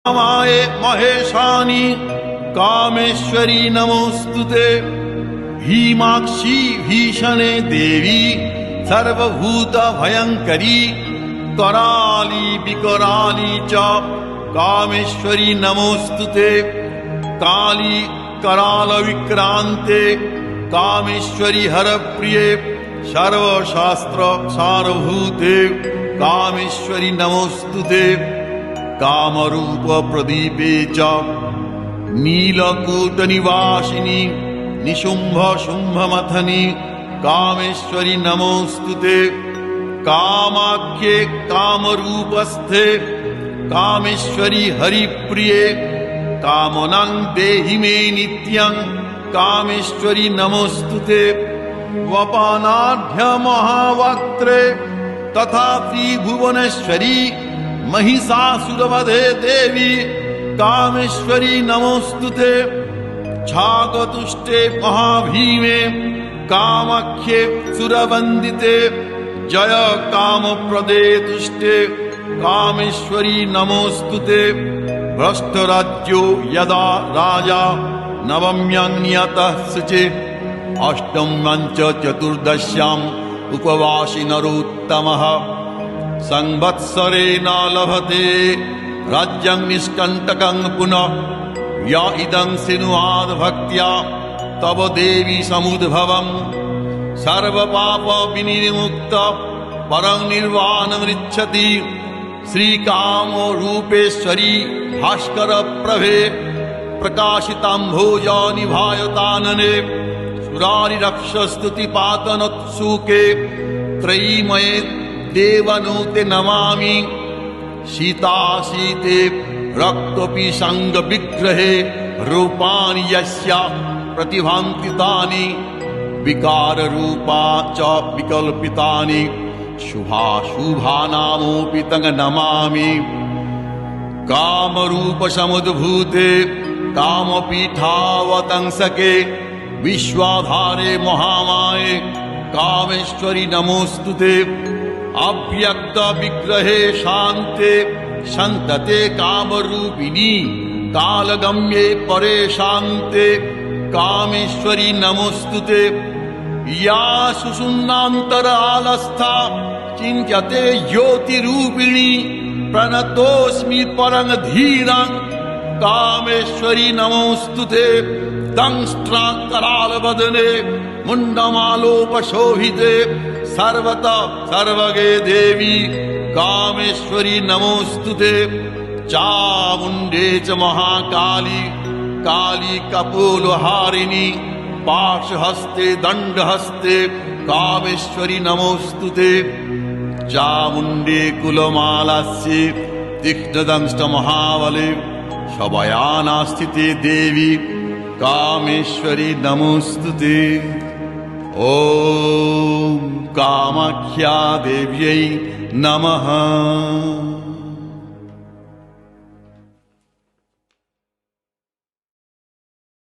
माये महेशानि कामेश्वरी नमोस्तुते। भीमाक्षी भीषणे देवी सर्वभूत भयंकरी कराली विकराली च कामेश्वरी नमोस्तुते। काली कराल विक्रांते कामेश्वरी हरप्रिये सर्वशास्त्र सारभूते कामेश्वरी नमोस्तुते। कामरूप प्रदीपे च नीलकूट निवासिनी निशुंभ शुंभ मथनी कामेश्वरी नमोस्तुते। कामाख्ये कामरूपस्थे कामेश्वरी हरिप्रिये कामनां देहि मे नित्यं कामेश्वरी नमोस्तुते। वपानाढ्य महावक्त्रे तथा त्रिभुवनेश्वरी महिषासुरवधे देवी कामेश्वरी नमोस्तुते। छागतुष्टे महाभीमे कामाख्ये सुरवंदिते जय कामप्रदे तुष्टे कामेश्वरी नमोस्तुते। भ्रष्टराज्यो यदा राजा नवम्यन्यतः शुचे अष्टम्यां च चतुर्दश्याम् उपवासि नरोत्तमः संवत्सरे न लभते राज्यं निष्कण्टकं पुनः य इदं शृणुयाद् भक्त्या तव देवी समुद्भवम् सर्वपाप विनिर्मुक्त परं निर्वाणमृच्छति श्रीकामो रूपेश्वरी भास्कर प्रभे प्रकाशिताम्भोजानिभायतानने सुरारिरक्षस्तुतिपातनोत्सुके त्रयीमये देवनूते नमामि। सीतासीते रक्तपिशांग विग्रहे रूपाणि यस्या प्रतिभान्ति तानि विकार रूपा च विकल्पितानि शुभाशुभानामोऽपि तं नमामि। कामरूप समुद्भूते कामपीठावतंसके विश्वाधारे महामाये कामेश्वरी नमोस्तुते। अव्यक्त विग्रहे शान्ते संतते कामरूपिणी कालगम्ये परे शान्ते कामेश्वरी नमोस्तुते। या सुषुम्नान्तरालस्था चिन्त्यते ज्योतिरूपिणी प्रणतोऽस्मि परं धीरं कामेश्वरी नमोस्तुते। दंष्ट्राकरालवदने मुण्डमालोपशोभिते सर्वतः सर्वगे देवी कामेश्वरी नमोस्तुते। चामुण्डे च महाकाली काली कपोलहारिणी पाशहस्ते दण्डहस्ते कामेश्वरी नमोस्तुते। चामुण्डे कुलमालास्ये तीक्ष्णदंष्ट महाबले शबयाना स्थिते देवी कामेश्वरी नमोस्तुते। ॐ कामाख्या देव्यै नमः।